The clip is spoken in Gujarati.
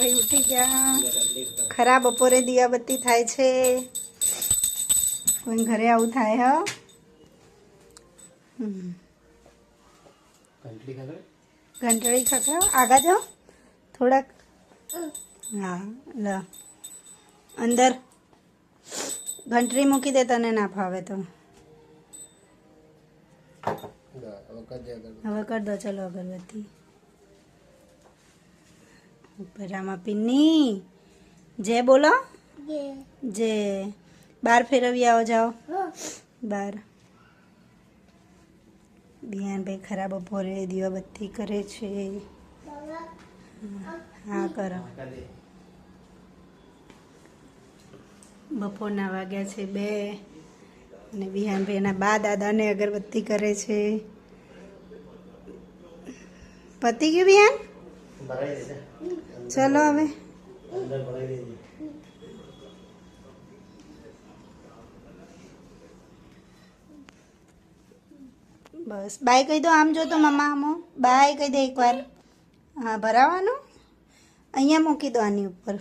ભાઈ ઉઠી ગયા. ખરા બપોરે દિયાબત્તી થાય છે. કોઈ ઘરે આવું થાય હ. ઘંટડી ખખડાવ આગા જાઓ થોડાક. હા લ અંદર ઘંટડી મૂકી દે, તને ના ફાવે તો. હવે કર દો ચલો અગરબત્તી. ઉપર રામા પિન્ની જય બોલો. જય. બાર ફેરવી આવો જાઓ બાર. બિહાનભાઈ ખરા બપોરે દીવાબત્તી કરે છે. હા કરો. બપોરના વાગ્યા છે 2 અને બિહાનભાઈ એના બા દાદાને અગરબત્તી કરે છે. પતી ગયું બિહાન? ચલો હવે. બસ બાય કહી દો. આમ જો તો મમ્મા આમો બાય કહી દે એકવાર. હા ભરાવાનું અહીંયા મૂકી દો આની ઉપર.